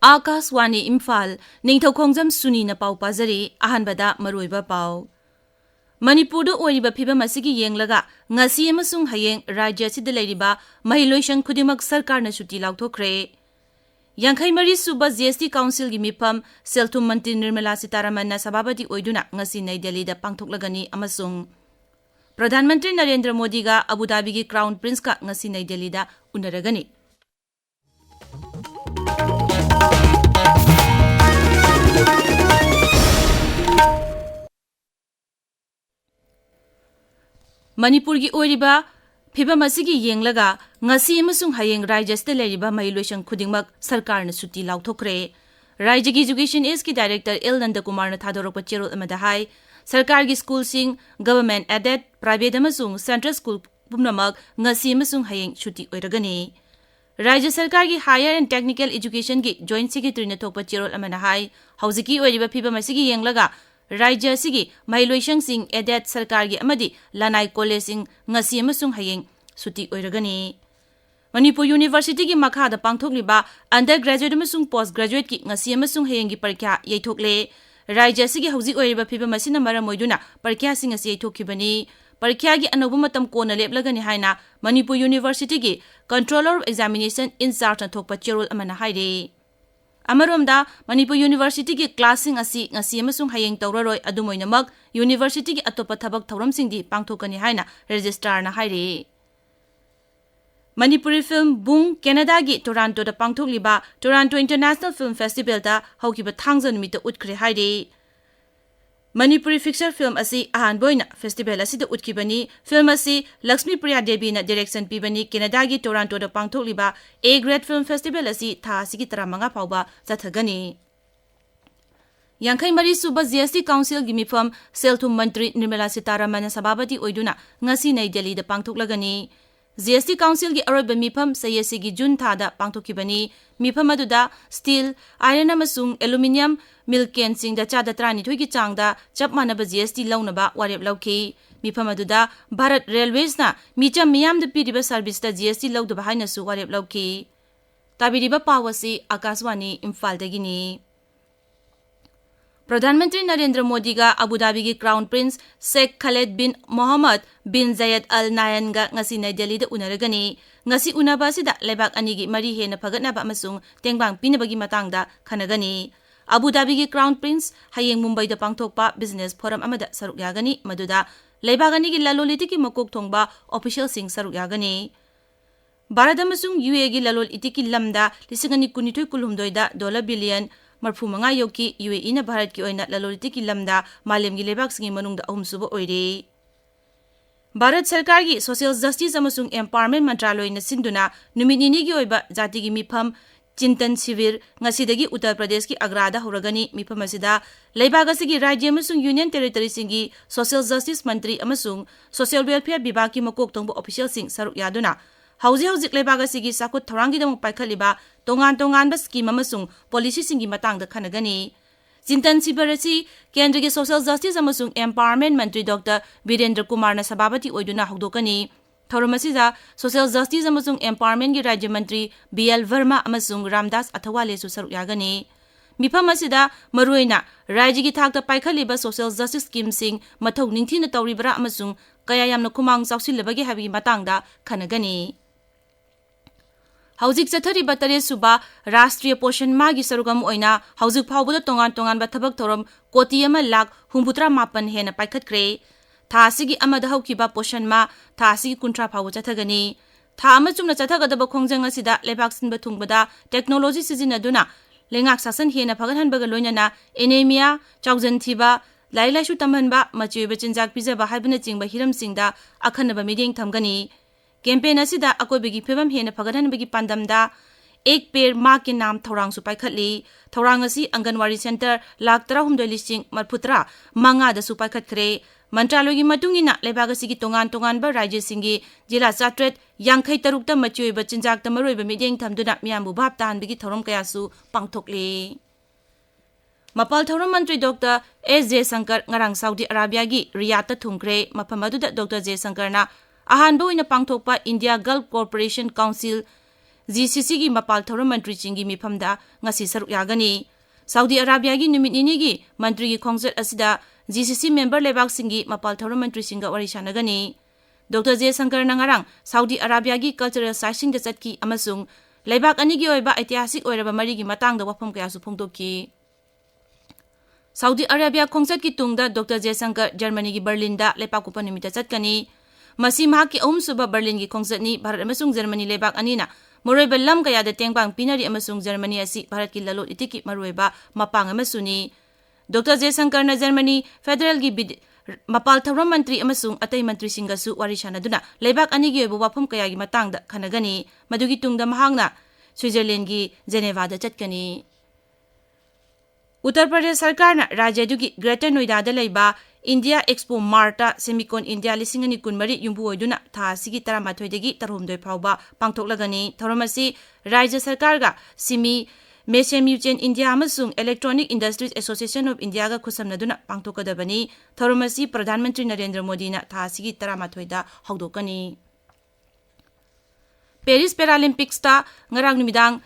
Akaswani Imphal, Ningthoukhongjam Suni na pau pazari, ahanbada maruiba pau. Manipurdu oiriba phiba masigi yenglaga, ngasi amasung hayeng rajya sida leiriba, mahiloisang khudimak sarkar na suti lauthokre. Yankhai mari suba GST Council gi mifam, Selthum Mantri Nirmala Sitaraman na sababati oiduna ngasi Nai Delhi da pangthoklagani amasung. Pradhan Mantri Narendra Modi ga Abu Dhabi gi Crown Prince ka ngasi Nai Delhi da unaragani. Manipur gi oiriba phiba masigi yenglaga ngasi amasung hayeng rajya sida leiriba mahiloisang khudingmak sarkar na suti lauthokre. Rajya gi Education Ace ki Director L Nanda Kumar na thadorokpa cherol amada hai sarkar gi school sing government aided private amasung central school pumnamak ngasi amasung hayeng suti oiragani. Rajya sarkar gi higher and technical education gi joint secretary na thokpa cherol amada hai hauziki oiriba phiba masigi yenglaga Rajya sigi mahiloisang sing edet sarkar gi amadi lanai college sing ngasi amasung hayeng suti oiragani. Manipur University gi makhada pangthokliba undergraduate amasung postgraduate ki ngasi amasung hayeng gi parikya yaithokle. Rajya sigi hauzik oiriba phiba masina maram oiduna parikya sing asi yaithokhibani. Parikya gi anobu matam kona leplagani haina Manipur University gi Controller of Examination in charge na thokpa cherol amana haire. Amaromda Manipur University ki classing asi ngasi amasung hayeng tawraroi adumoinamak University ki atopa thabak thauramsingdi pangthokani haina registrar na haire. Manipuri Film Bung Canada gi Toronto da pangthokliba Toronto International Film Festival da haukiba thangja numita utkre haire. Manipuri feature film asi ahanboina festival asi da utkibani film asi Lakshmi Priya Devi na direction pibani Canada gi Toronto da pangthokliba A Grade Film Festival asi tha asigi taramanga phauba chathagani. Yankhai mari suba GST Council gi mifam Selthum Mantri Nirmala Sitaraman sababati oiduna ngasi Nai Delhi da pangthoklagani. GST Council gi aroiba mifam sayasi gi June thada pangthokibani. Mifam aduda steel, iron amasung aluminium milk can sing da chada trani thoi gi changda chap manaba GST launaba warep lauki. Mifam aduda Bharat Railways na micham miyam da piriba service da GST laudaba haina su warep lauki. Tabiriba pawasi Akaswani Imphal dagini. Pradhan Mantri Narendra Modi ga Abu Dhabi gi Crown Prince Sheikh Khaled bin Mohammed bin Zayed Al Nahyan ga ngasi Nai Delhi da unaragani. Ngasi unaba sida lebak ani gi mari hena phagatnaba amasung tengbang pinabagi matangda khanagani. Abu Dhabi gi Crown Prince hayeng Mumbai da pangthokpa business forum amada saruk yagani maduda lebak ani gi laloliti ki makok thongba official sing saruk yagani. Bharat amasung UAE gi lalol itiki lamda lisingani kunithoi kulhumdoi da $1 billion marfu manga yoki UAE na Bharat ki oina laloliti ki lamda malem gi lebak singi manungda ahumsuba oire. Bharat Sarkar gi Social Justice amasung Empowerment Mantraloy na sinduna numit nini gi oiba jati gi mifam Chintan Sivir ngasidagi Uttar Pradesh ki Agrada horagani mifam asida leibag asigi rajya amasung Union Territory singi Social Justice Mantri amasung Social Welfare Bibag ki makok tongbo official sing saruk yaduna hauzik leibag asigi sakut thorangi damok paikhaliba tongan ba scheme amasung policy singi matangda khanagani. Chintan Sivir asi Kendra ki Social Justice amasung Empowerment Mantri Dr. Virendra Kumar na sababati oiduna hogdokani. Thauramasiza Social Justice amasung Empowerment gi Rajya Mantri BL Verma amasung Ramdas Athawale su saruk yagani. Mifam asida maruina Rajya gi thakta paikhaliba Social Justice Scheme sing mathau ningthina tawribra amasung kaya yamna khumang chawsilebagi habi matangda khanagani. Hauzik chathariba tare suba Rashtriya Poshan Ma gi sarugam oina hauzik phawbada tongan ba thabak thoram koti ama lakh 74 hena paikhatkre. Tha asigi amada haukiba Poshan Ma tha asigi kuntra phawu chathagani. Tha amachumna chathagadaba khongjang asida lebak sinba thungbada technology sizinaduna lengak sasan hena phagathanbaga loinana anemia chawjan thiba lailaisu tamhanba machiba chinjak pijaba haibna chingba hiramsingda akhanaba meeting thamgani. Campaign asida akoibagi phebam hena phagathanbagi pandamda ek per ma ke naam thorang su paikhatli thorang asi Anganwadi Center lakh 13,000 manga da su paikhatkre. Mantraloy gi matungina lebagasi gi tongan ba rajya singi jila satret yankhai tarukta machoiba chinjak tamaroiba meeting thamduna miyambu bhap tahanbigi thorom kayasu pangthokle. Mapal Thoram Mantri Dr. S. J. Shankar ngarang Saudi Arabia gi Riyadh ta thungkre maphamadu da Dr. J. Shankar na ahanba oina pangthokpa India Gulf Cooperation Council GCC gi mapal thoram mantri chingi mifamda ngasi saruk yagani Saudi Arabia gi numit nini gi mantri gi khongjat asida GCC member lebak singi mapal thoram mantri singa wari sanagani Dr. Jaishankar nangarang Saudi Arabia gi cultural site sing da chatki amasung lebak ani gi oiba ऐतिहासिक oiraba mari gi matang da wafam kaya su phongtokki Saudi Arabia khongjat ki tungda Dr. Jaishankar Germany gi Berlin da lepak upa nimita chatkani masi mahak ki ahum suba Berlin gi khongjat ni Bharat amasung Germany lebak anina Moroiba lam kaya da tengbang pinari amasung Germany asi Bharat ki lalot itiki maroiba mapang amasuni Dr. Jaishankar na Germany Federal gi mapal thoram mantri amasung atay mantri singasu wari sanaduna lebak ani gi oiba wafam kaya gi matang da khanagani madugi tungda mahangna Switzerland gi Geneva da chatkani Uttar Pradesh Sarkar na Rajya dugi Greater Noida da leiba India Expo Marta Semicon India lisingani kunmari yumbu oiduna tha sigi 13 dagi 32 phawba pangthoklagani thoramasi Rajya Sarkar ga Simi Mechemuchen India amasung Electronic Industries Association of India ga khusamnaduna pangthokadabani thoramasi Pradhan Mantri Narendra Modi na tha sigi 13 da hawdokani Paris Paralympics ta ngarang numidang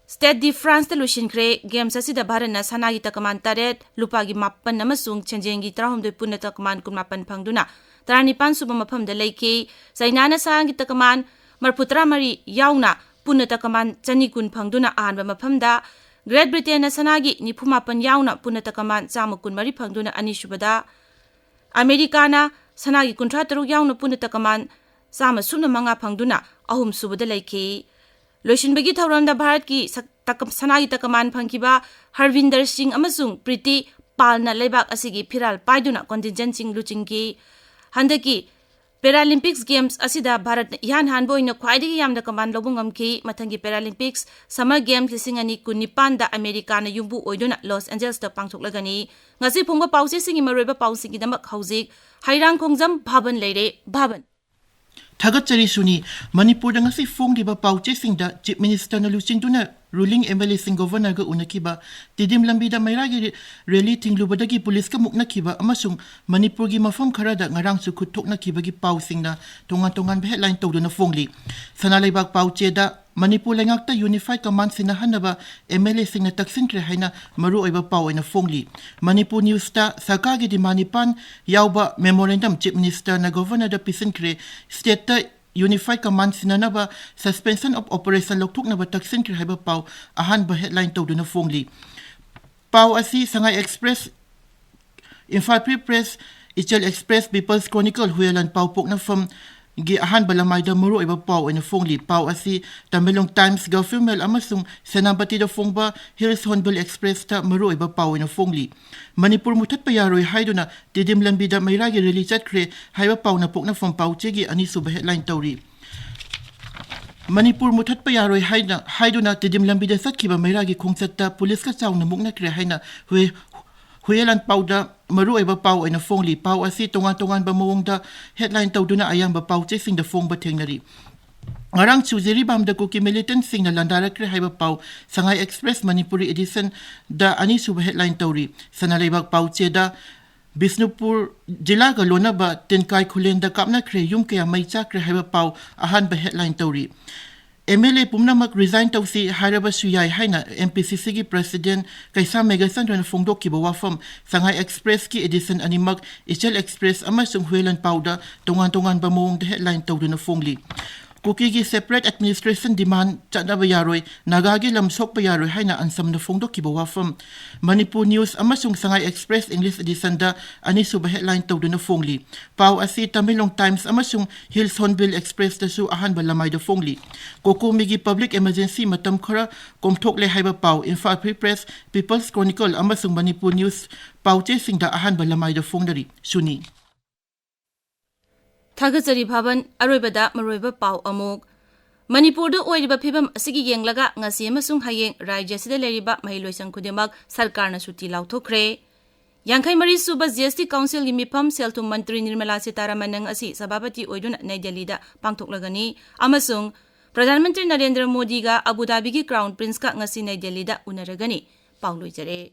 Stade de France da lusinkre games asida Bharat na sanagi takaman taret lupagi mappan amasung chenjengi 300 punna takaman kunmapan phangduna 35 suba mafam da leiki China sangi takaman marputra mari yauna punna takaman chani kun phangduna anba mafamda Great Britain na sanagi nipumapan yauna punna takaman chama kun mari phangduna ani subada America na sanagi kuntra taruk yauna punna takaman chama suna manga phangduna ahum subada leiki Loishinbagi thauramda Bharat ki sanagi takaman phangkiba Harvinder Singh amasung Priti Palna lebak asigi phiral paiduna contingent sing luchingki handaki Paralympics Games asida Bharat yan hanboina khwaidagi yamda kaman lobungamki mathangi Paralympics Summer Games lisingani kunipan da America na yumbu oiduna Los Angeles da pangthoklagani ngasi phongba pause singi maroiba pausingi damak hauzik Heirangkhongjam Bhavan leire Bhavan Thagatchari Suni Manipur da ngasi phongdiba pauche singda Chief Minister na lusingduna ruling MLA sing governor ga unakiba tidim lambida mairagi rally tinglubadagi police ka muknakiba amasung Manipur gi mafam kharada ngarang su khuthokna kibagi pau singna tongan headline tawduna phongli sanalaibak pauche da Manipur lengakta Unified Command sinahanaba MLA singna taksinkre haina maru oiba pau ina phongli Manipur News ta sarkar gi dimanipan yauba memorandum Chief Minister na governor da pisinkre state ta Unified Command sinanaba suspension of operation lokthoknaba taksinkre haiba pau ahanba headline tawduna phongli pau asi Sangai Express Imphal Free Press Ichel Express People's Chronicle huyalan pau pokna from gi ahan balamay da muro iba pau ina phongli pau asi Tamilong Times ga female amasung senabati da phongba Hills Hornbill Express ta muro iba pau ina phongli Manipur mutat payaroi haiduna tidim lambi da mairagi rally chatkre haiba pau na pokna from pau chegi ani suba headline tawri Manipur mutat payaroi haiduna tidim lambi da satkiba mairagi khongchatta police ka chawna mukna kre haina huyalan pau da maru iba pau ina phongli pau asi tongan ba mawongda headline tawduna ayamba pau che sing da phong ba thengnari ngarang chuzeri bam da koki militant sing na landara kre haiba pau Sangai Express Manipuri edition da ani suba headline tawri sanalaibak pau che da Bisnupur jila ga lona ba tenkai khulen da kapna kre yum kaya maicha kre haiba pau ahan ba headline tawri MLA Pumnamak resign tawsi Haraba Suyai haina MPCC gi President Kaisa Megasan ran phongdok ki bawafam Sangai Express ki edition animak Ichel Express amasung huelan pauda tongan ba mawong da headline tawduna phongli Kuki gi separate administration demand chana bayaroi nagagi lamsok bayaroi haina ansam na phongdok ki bawafam Manipur News amasung Sangai Express English edition da ani suba headline tawduna phongli pau asi Tamilong Times amasung Hills Hornbill Express da su ahan balamay da phongli Kokumi gi public emergency matam khara komthok le haiba pau Imphal Free Press People's Chronicle amasung Manipur News pau che singda ahan balamay da phongdari Suni Thagatchari Bhavan aroibada maroiba pau amuk Manipur da oiriba phibam asigi yenglaga ngasi amasung hayeng rajya sida leriba mahiloisang khudemak sarkar na suti lauthokre Yankai Mari Suba GST Council gi mifam Selthum Mantri Nirmala Sitaraman asi sabapati oiduna Nai Delhi da pangthoklagani amasung Pradhan Mantri Narendra Modi ga Abu Dhabi gi Crown Prince ka ngasi Nai Delhi da unaragani pauloi jare